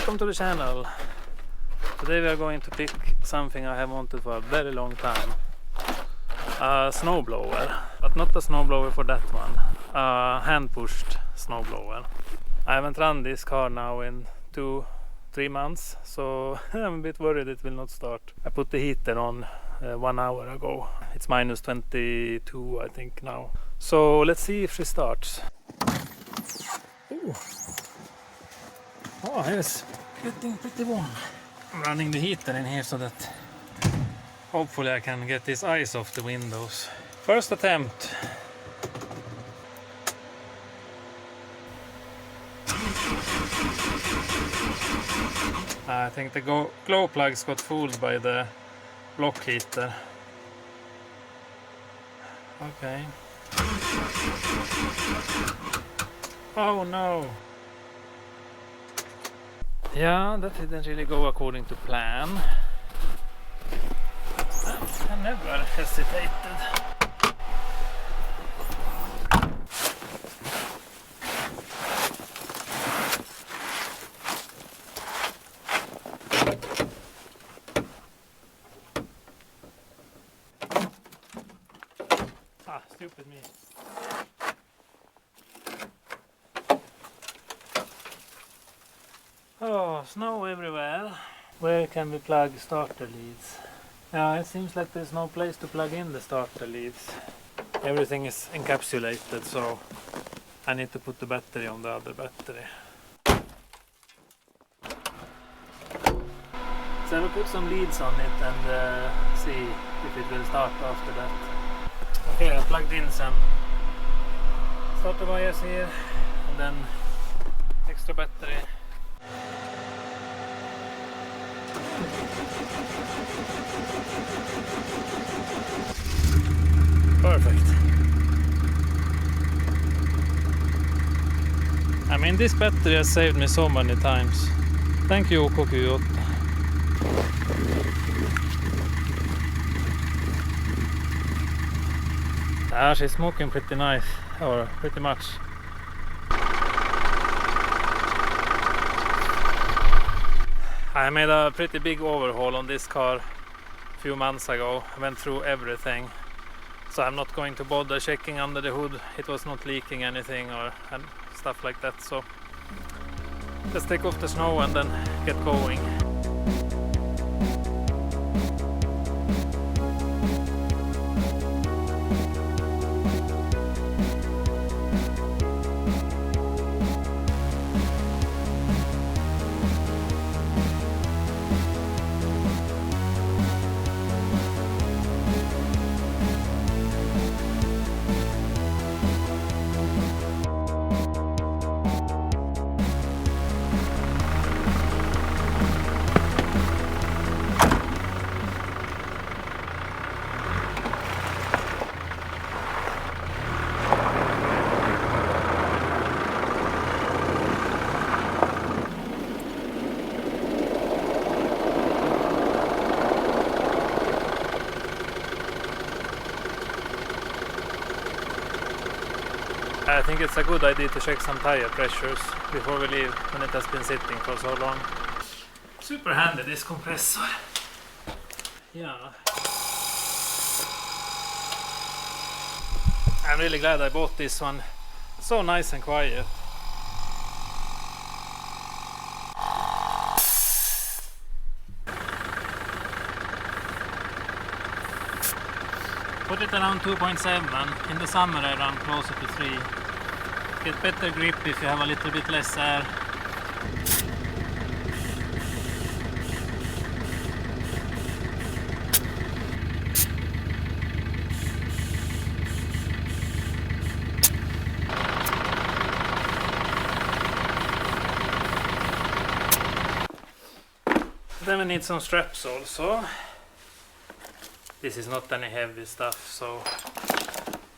Welcome to the channel. Today we are going to pick something I have wanted for a very long time. A snowblower, but not a snowblower for that one. A hand-pushed snowblower. I haven't run this car now in 2-3 months, so I'm a bit worried it will not start. I put the heater on 1 hour ago. It's minus 22 I think now. So let's see if she starts. Ooh. Oh, it's getting pretty warm. I'm running the heater in here so that hopefully I can get this ice off the windows. First attempt. I think the glow plugs got fooled by the block heater. Okay. Oh no! Yeah, that didn't really go according to plan. I never hesitated. Ah, stupid me. Oh, snow everywhere. Where can we plug starter leads? Yeah, it seems like there's no place to plug in the starter leads. Everything is encapsulated, so I need to put the battery on the other battery. So I will put some leads on it and see if it will start after that. Okay, I plugged in some starter wires here and then extra battery. Perfect. I mean, this battery has saved me so many times. Thank you, OKQ8. Ah, she's smoking pretty nice, or pretty much. I made a pretty big overhaul on this car a few months ago. I went through everything. So I'm not going to bother checking under the hood. It was not leaking anything or stuff like that. So let's take off the snow and then get going. I think it's a good idea to check some tire pressures before we leave when it has been sitting for so long. Super handy, this compressor. Yeah. I'm really glad I bought this one. So nice and quiet. Put it around 2.7. In the summer I run closer to 3. Get better grip if you have a little bit less air. Then we need some straps also. This is not any heavy stuff, so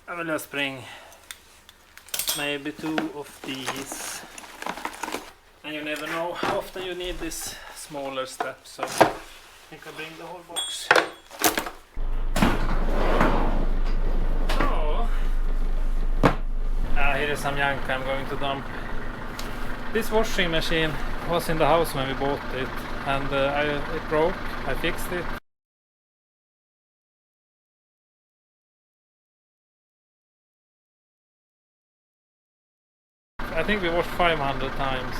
I will just bring maybe 2 of these. And you never know how often you need this smaller strap, so I think I'll bring the whole box. So, here is some junk I'm going to dump. This washing machine was in the house when we bought it, and it broke. I fixed it. I think we washed 500 times,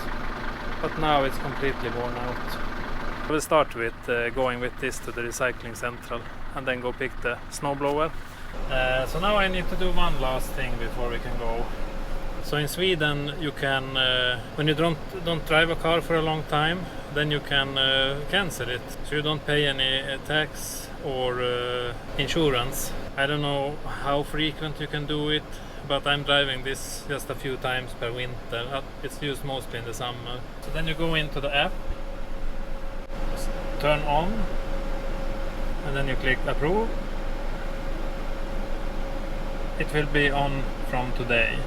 but now it's completely worn out. I will start with going with this to the recycling central and then go pick the snowblower. So now I need to do one last thing before we can go. So in Sweden you can, when you don't drive a car for a long time, then you can cancel it. So you don't pay any tax or insurance. I don't know how frequent you can do it, but I'm driving this just a few times per winter. It's used mostly in the summer. So then you go into the app, turn on, and then you click approve. It will be on from today.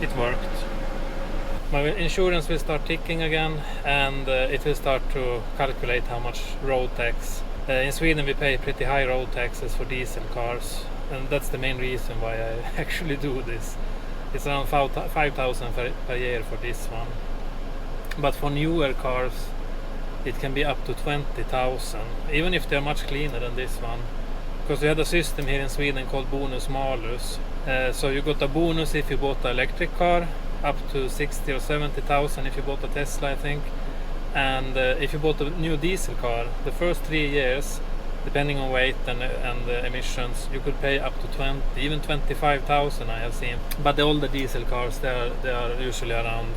It worked. My insurance will start ticking again, and it will start to calculate how much road tax. In Sweden we pay pretty high road taxes for diesel cars, and that's the main reason why I actually do this. It's around 5,000 per year for this one. But for newer cars it can be up to 20,000, even if they're much cleaner than this one. Because we had a system here in Sweden called bonus malus. So you got a bonus if you bought an electric car, up to 60 or 70,000 if you bought a Tesla, I think. And if you bought a new diesel car, the first 3 years, depending on weight and emissions, you could pay up to 20, even 25,000 I have seen. But the older diesel cars, they are usually around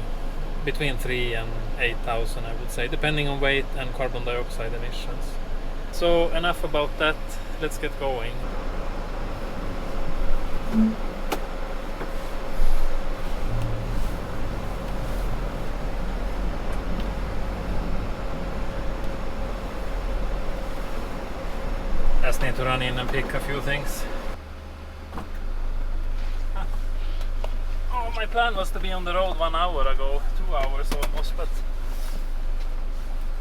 between 3 and 8,000, I would say, depending on weight and carbon dioxide emissions. So enough about that, let's get going. Just need to run in and pick a few things. Oh, my plan was to be on the road 1 hour ago, 2 hours almost, but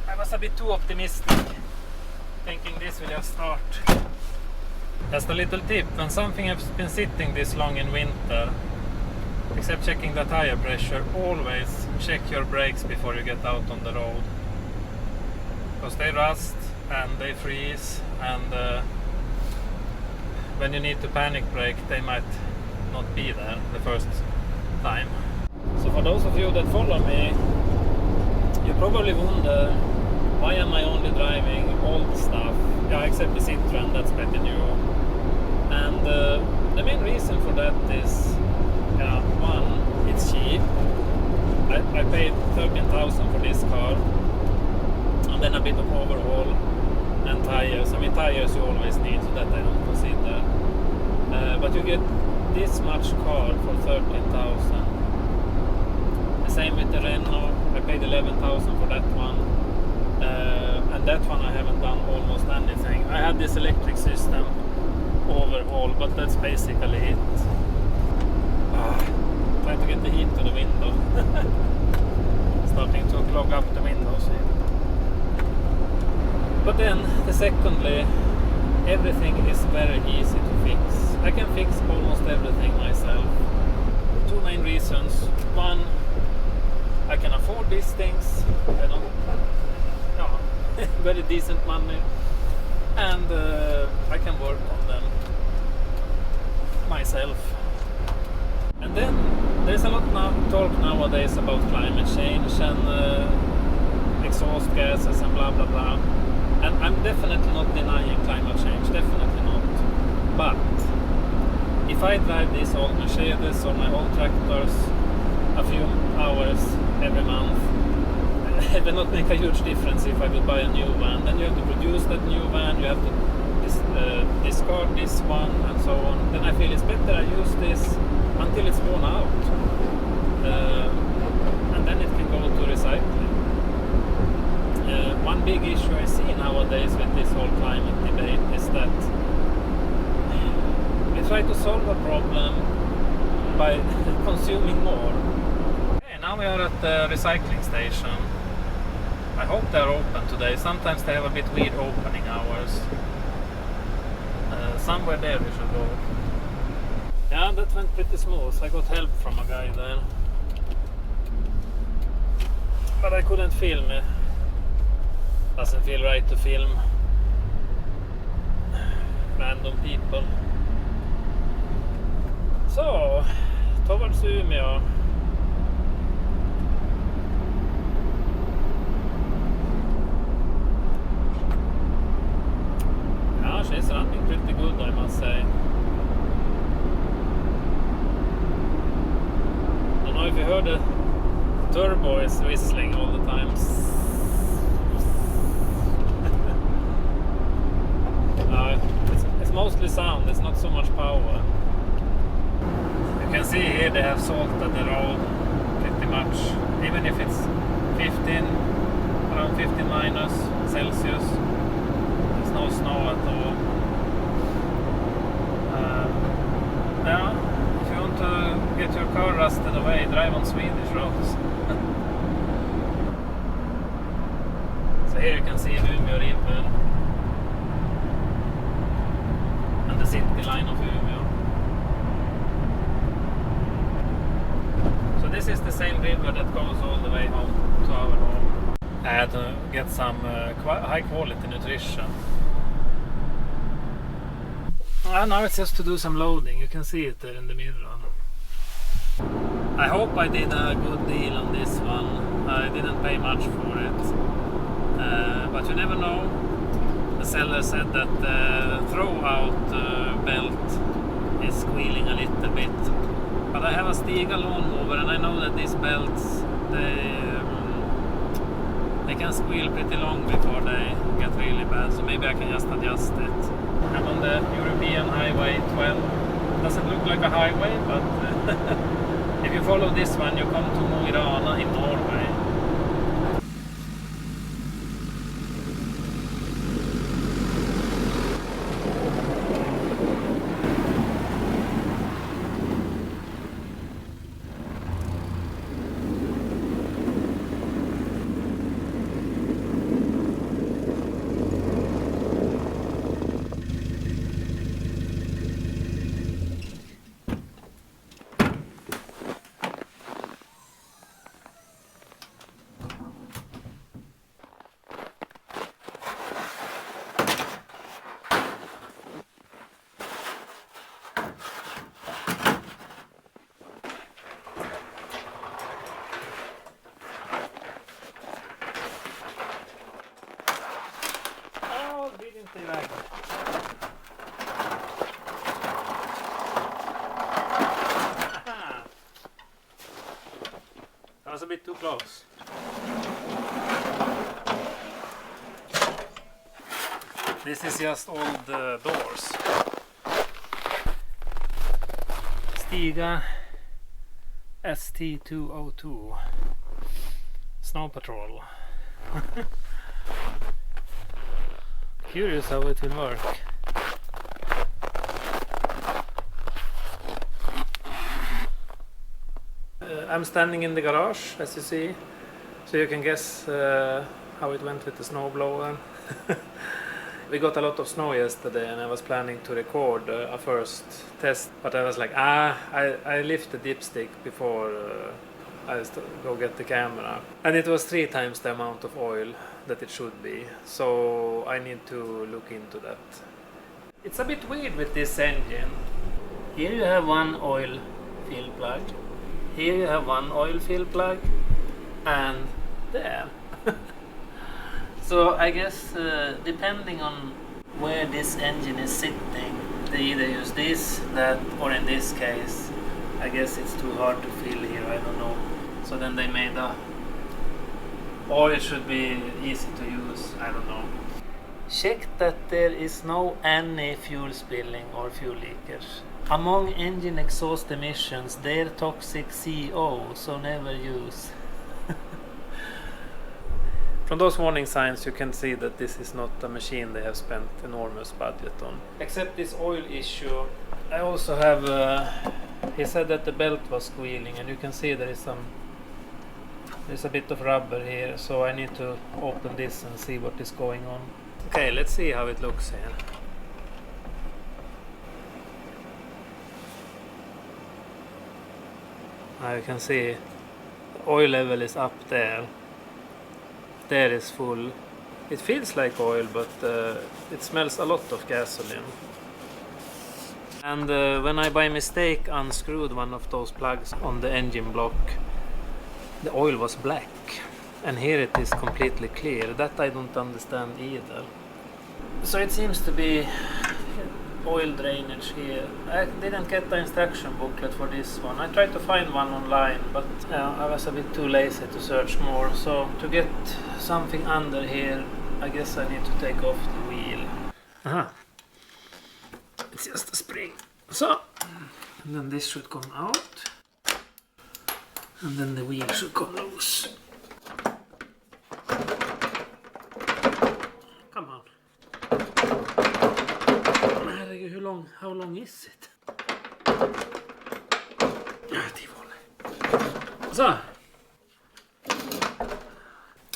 I was a bit too optimistic, thinking this will just start. Just a little tip, when something has been sitting this long in winter, except checking the tire pressure, always check your brakes before you get out on the road. Because they rust and they freeze, and when you need to panic brake they might not be there the first time. So for those of you that follow me, you probably wonder, why am I only driving old stuff? Yeah, except the Citroen, that's pretty new. And the main reason for that is, one, it's cheap. I paid 13,000 for this car, and then a bit of overhaul and tires. I mean, tires you always need, so that I don't consider. But you get this much car for 13,000. The same with the Renault. I paid 11,000 for that one. And that one I haven't done almost anything. I had this electric system overhaul, but that's basically it. Trying to get the heat to the window. Starting to clog up the windows here. But then, secondly, everything is very easy to fix. I can fix almost everything myself. 2 main reasons. One, I can afford these things. I don't, very decent money, and I can work on them myself. And then there's a lot talk nowadays about climate change and exhaust gases and blah blah blah. And I'm definitely not denying climate change, definitely not. But if I drive these old Mercedes or my old tractors a few hours every month, it will not make a huge difference if I will buy a new van. Then you have to produce that new van, you have to discard this one, and so on. Then I feel it's better I use this until it's worn out, and then it can go to recycling. One big issue I see nowadays with this whole climate debate is that we try to solve a problem by consuming more. Okay, now we are at the recycling station. I hope they're open today. Sometimes they have a bit weird opening hours. Somewhere there we should go. Yeah, that went pretty smooth. I got help from a guy there. but I couldn't film it. Doesn't feel right to film random people. So, towards Umeå. Yeah, she's running pretty good, I must say. I don't know if you heard the turbo is whistling all the time. It's mostly sound, it's not so much power. You can see here they have salted the road pretty much, even if it's 15, around 15 minus Celsius. There's no snow at all. Yeah, if you want to get your car rusted away, drive on Swedish roads. So here you can see Umeå River and the city line of Umeå. So this is the same river that goes all the way home to our home. I had to get some high quality nutrition. Now it's just to do some loading. You can see it there in the mirror. I hope I did a good deal on this one. I didn't pay much for it, but you never know. The seller said that the throwout belt is squealing a little bit, but I have a Stiga lawnmower and I know that these belts they can squeal pretty long before they get really bad, so maybe I can just adjust it. I'm on the European Highway 12. Doesn't look like a highway, but if you follow this one, you come to Mo i Rana in Norway. That was a bit too close. This is just old doors. Stiga ST202 Snow Patrol. Curious how it will work. I'm standing in the garage, as you see, so you can guess how it went with the snowblower. We got a lot of snow yesterday and I was planning to record a first test, but I was like, I lift the dipstick before I go get the camera. And it was 3 times the amount of oil that it should be, so I need to look into that. It's a bit weird with this engine. Here you have one oil fill plug. Here you have one oil fill plug, and there. So I guess depending on where this engine is sitting, they either use this, that, or in this case, I guess it's too hard to fill here, I don't know. So then they made a, or it should be easy to use, I don't know. Check that there is no any fuel spilling or fuel leakage. Among engine exhaust emissions, they're toxic CO, so never use. From those warning signs you can see that this is not a machine they have spent enormous budget on. Except this oil issue, I also have, he said that the belt was squealing and you can see there's a bit of rubber here, so I need to open this and see what is going on. Okay, let's see how it looks here. Now you can see the oil level is up there. there is full. It feels like oil, but it smells a lot of gasoline. And when I by mistake unscrewed one of those plugs on the engine block, the oil was black. And here it is completely clear. That I don't understand either. So it seems to be oil drainage here. I didn't get the instruction booklet for this one. I tried to find one online, but I was a bit too lazy to search more. So to get something under here, I guess I need to take off the wheel. Aha. It's just a spring. So, and then this should come out. And then the wheel should come loose. Come on. How long is it? So.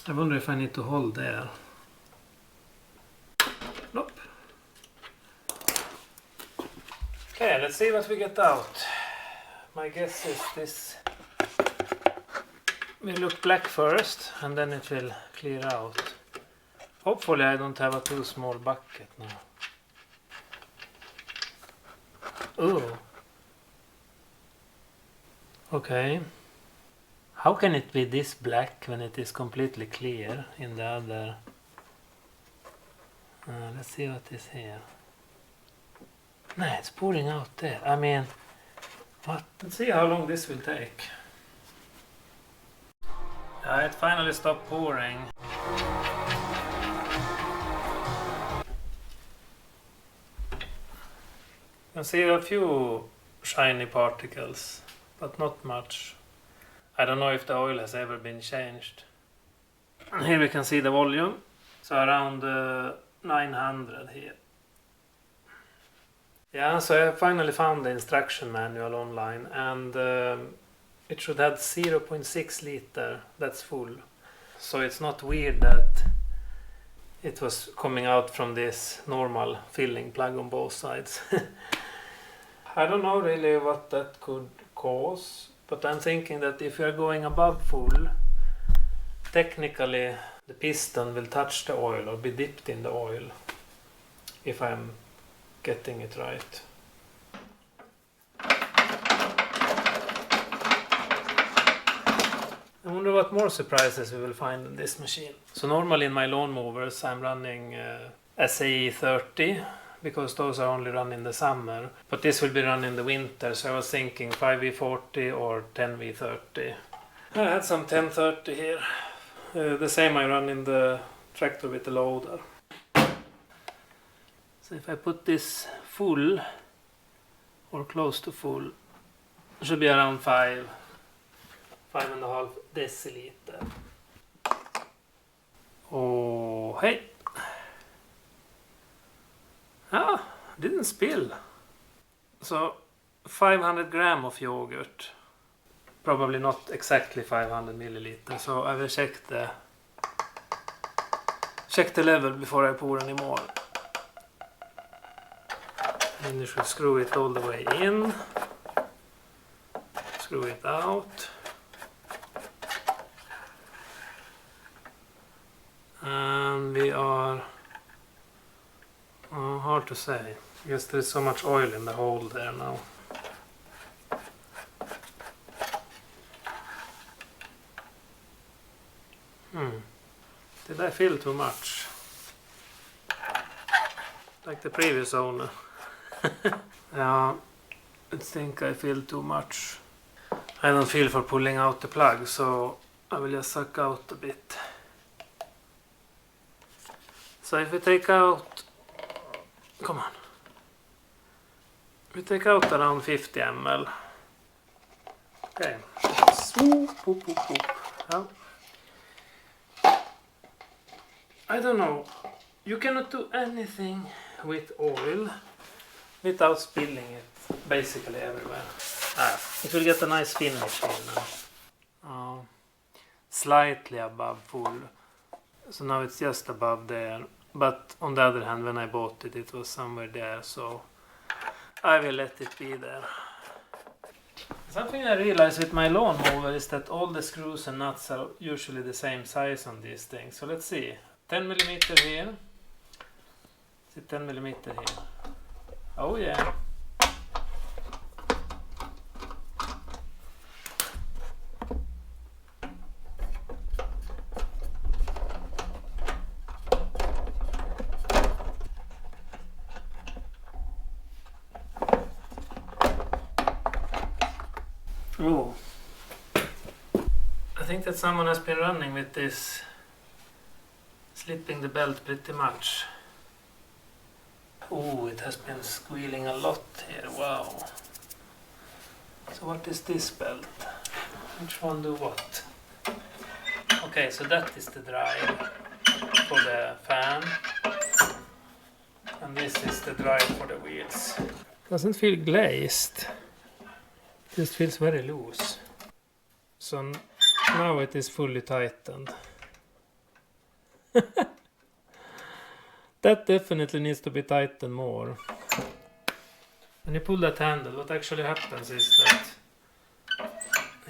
I wonder if I need to hold there. Nope. Okay, let's see what we get out. My guess is this will look black first and then it will clear out. Hopefully I don't have a too small bucket now. Oh. Okay. How can it be this black when it is completely clear in the other? Let's see what is here. No, it's pouring out there. I mean, what? Let's see how long this will take. It finally stopped pouring. You can see a few shiny particles, but not much. I don't know if the oil has ever been changed. And here we can see the volume. So around 900 here. Yeah, so I finally found the instruction manual online and it should have 0.6 liter, that's full. So it's not weird that it was coming out from this normal filling plug on both sides. I don't know really what that could cause, but I'm thinking that if you're going above full, technically the piston will touch the oil or be dipped in the oil, if I'm getting it right. I wonder what more surprises we will find in this machine. So normally in my lawn mowers I'm running SAE 30 because those are only run in the summer. But this will be run in the winter, so I was thinking 5V40 or 10V30. I had some 1030 here. The same I run in the tractor with the loader. So if I put this full or close to full, it should be around 5.5 deciliter. Oh, hey! Ah, didn't spill. So 500 gram of yogurt. Probably not exactly 500 milliliter, so I will check the level before I pour any more. And you should screw it all the way in. Screw it out. And we are... hard to say. I guess there is so much oil in the hole there now. Did I fill too much? Like the previous owner. Yeah, I think I filled too much. I don't feel for pulling out the plug, so I will just suck out a bit. So if we take out... Come on. We take out around 50 ml. Okay. Swoop, whoop, whoop, whoop. Yeah. I don't know. You cannot do anything with oil without spilling it basically everywhere. It will get a nice finish here now. Slightly above full. So now it's just above there. But on the other hand, when I bought it, it was somewhere there. So I will let it be there. Something I realized with my lawnmower is that all the screws and nuts are usually the same size on these things. So let's see. 10mm here. Is it 10mm here? Oh yeah. Oh, I think that someone has been running with this, slipping the belt pretty much. Oh, it has been squealing a lot here, wow. So what is this belt? Which one do what? Okay, so that is the drive for the fan. And this is the drive for the wheels. Doesn't feel glazed. Just feels very loose. So now it is fully tightened. That definitely needs to be tightened more. When you pull that handle, what actually happens is that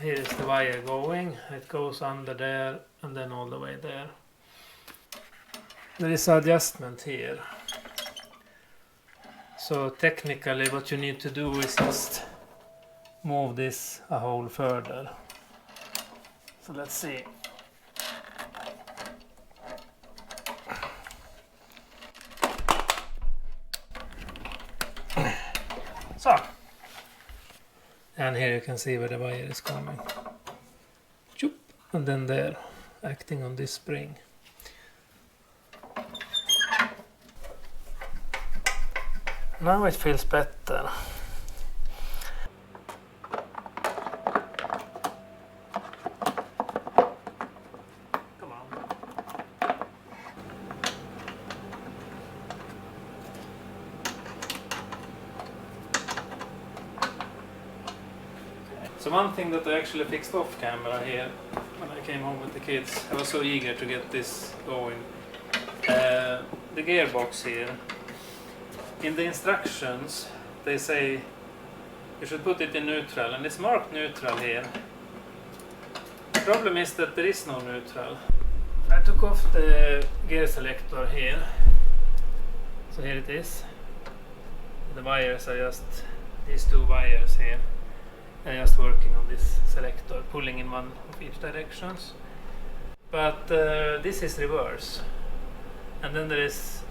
here is the wire going. It goes under there and then all the way there. There is an adjustment here. So technically what you need to do is just move this a hole further. So let's see. So. And here you can see where the wire is coming. Choop. And then there, acting on this spring. Now it feels better. So one thing that I actually fixed off camera here when I came home with the kids, I was so eager to get this going. The gearbox here, in the instructions they say you should put it in neutral, and it's marked neutral here. The problem is that there is no neutral. I took off the gear selector here, so here it is. The wires are just these two wires here. I'm just working on this selector, pulling in one of each directions. But this is reverse. And then there is,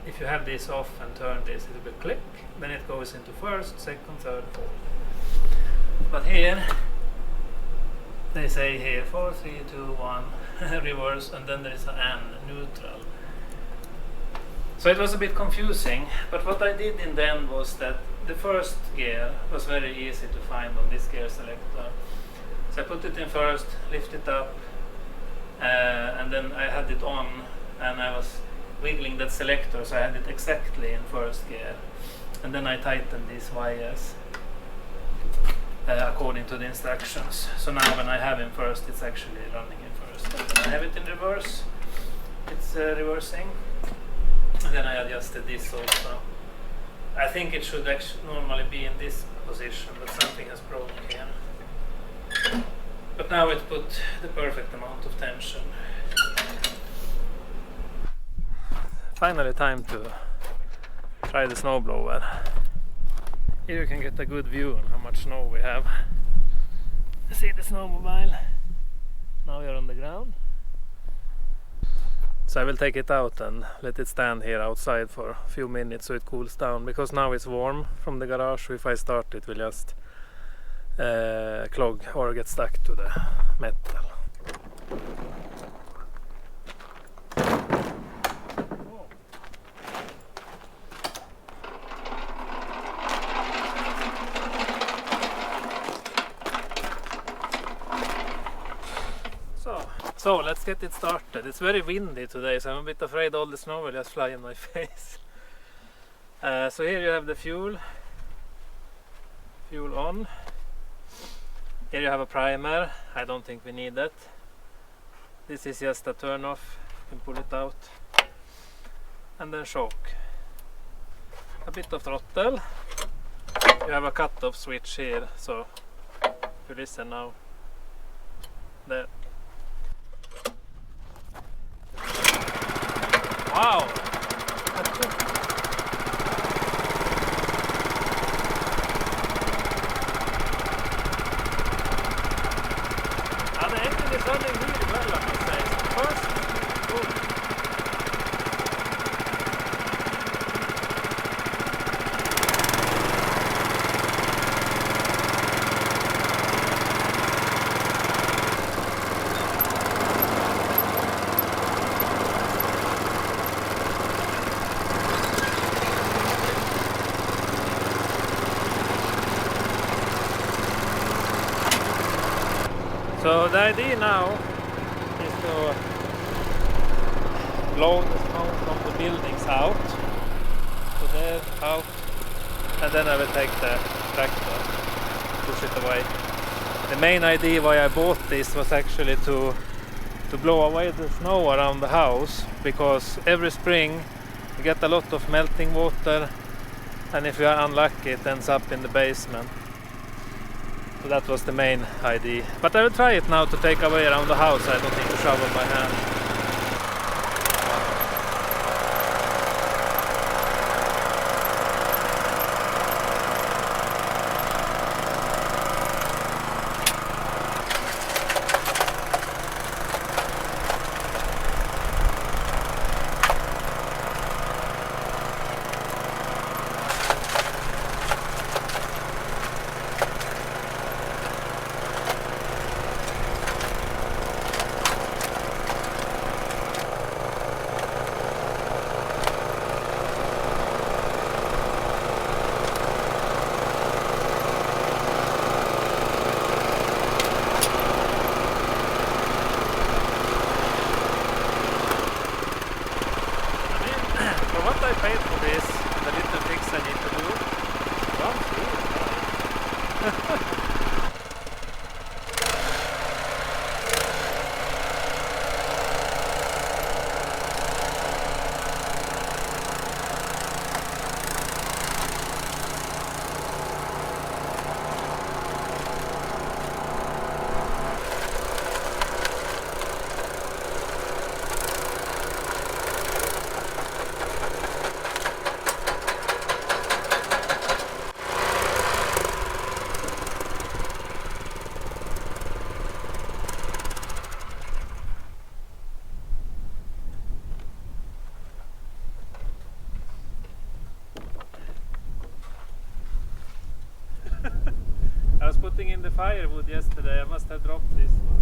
if you have this off and turn this, it will click. Then it goes into first, second, third, fourth. But here, they say here 4, 3, 2, 1, reverse, and then there is an neutral. So it was a bit confusing, but what I did in the end was that the first gear was very easy to find on this gear selector. So I put it in first, lift it up, and then I had it on, and I was wiggling that selector so I had it exactly in first gear. And then I tightened these wires according to the instructions. So now when I have in first, it's actually running in first. And when I have it in reverse, it's reversing. And then I adjusted this also. I think it should actually normally be in this position, but something has broken here. But now it put the perfect amount of tension. Finally time to try the snowblower. Here you can get a good view on how much snow we have. You see the snowmobile. Now we are on the ground. So I will take it out and let it stand here outside for a few minutes so it cools down, because now it's warm from the garage, so if I start it will just clog or get stuck to the metal. So let's get it started. It's very windy today, so I'm a bit afraid all the snow will just fly in my face. So here you have the fuel on. Here you have a primer. I don't think we need that. This is just a turn off. You can pull it out. And then shock. A bit of throttle. You have a cut-off switch here, so you listen now. There. Wow! The engine is running really well, I must say. First, boom. So the idea now is to blow the snow from the buildings out. So there, out, and then I will take the tractor, push it away. The main idea why I bought this was actually to blow away the snow around the house, because every spring you get a lot of melting water, and if you are unlucky it ends up in the basement. So that was the main idea. But I will try it now to take away around the house. I don't need to shovel by hand. I paid for this, the little things I need to do. Sounds really nice. I was putting in the firewood yesterday, I must have dropped this one.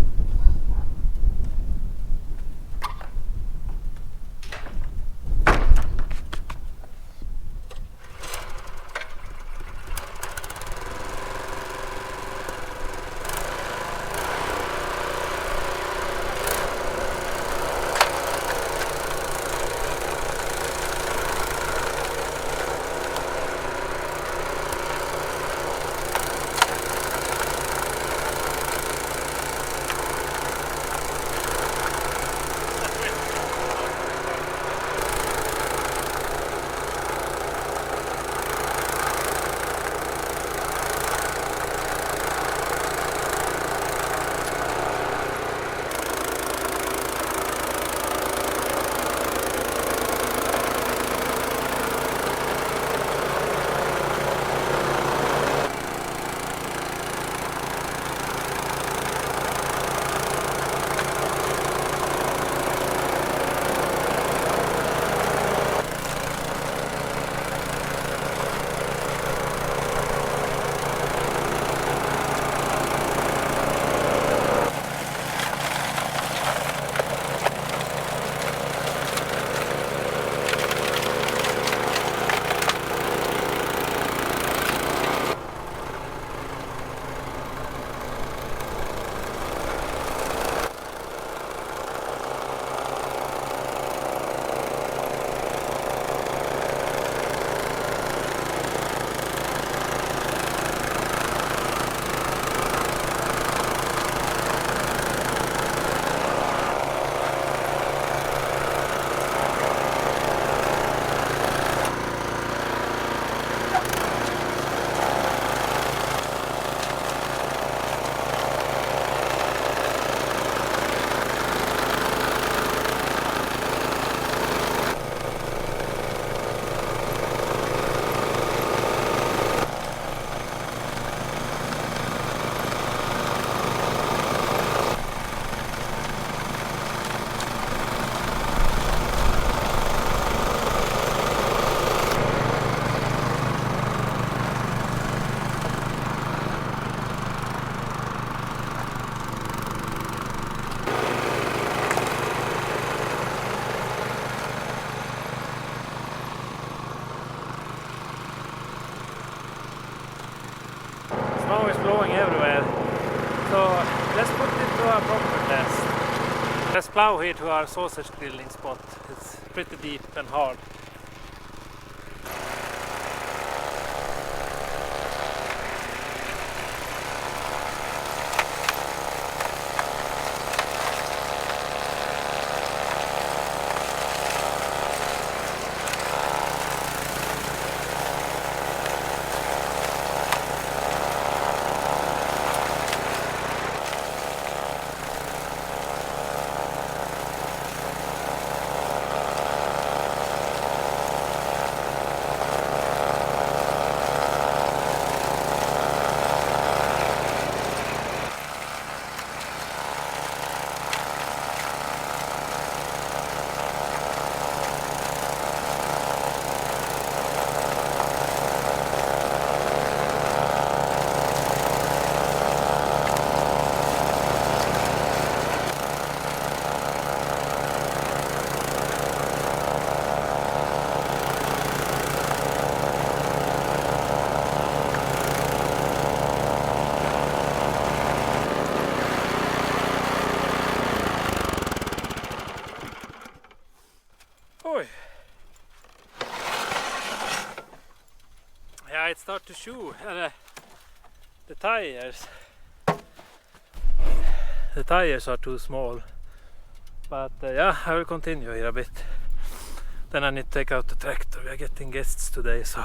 Let's plow here to our sausage grilling spot. It's pretty deep and hard. Yeah, it starts to show the tires. The tires are too small, but yeah, I will continue here a bit. Then I need to take out the tractor. We are getting guests today, so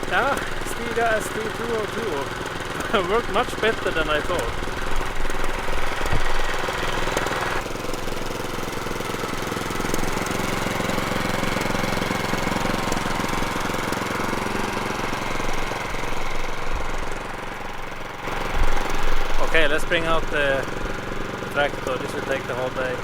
yeah, Stiga ST202 worked much better than I thought. Okay, let's bring out the tractor. This will take the whole day.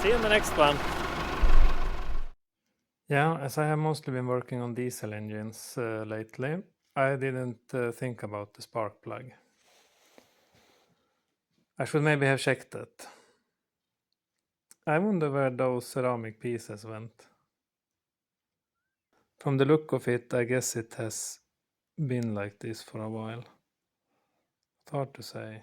See you in the next one. Yeah, as I have mostly been working on diesel engines lately, I didn't think about the spark plug. I should maybe have checked that. I wonder where those ceramic pieces went. From the look of it, I guess it has been like this for a while. It's hard to say.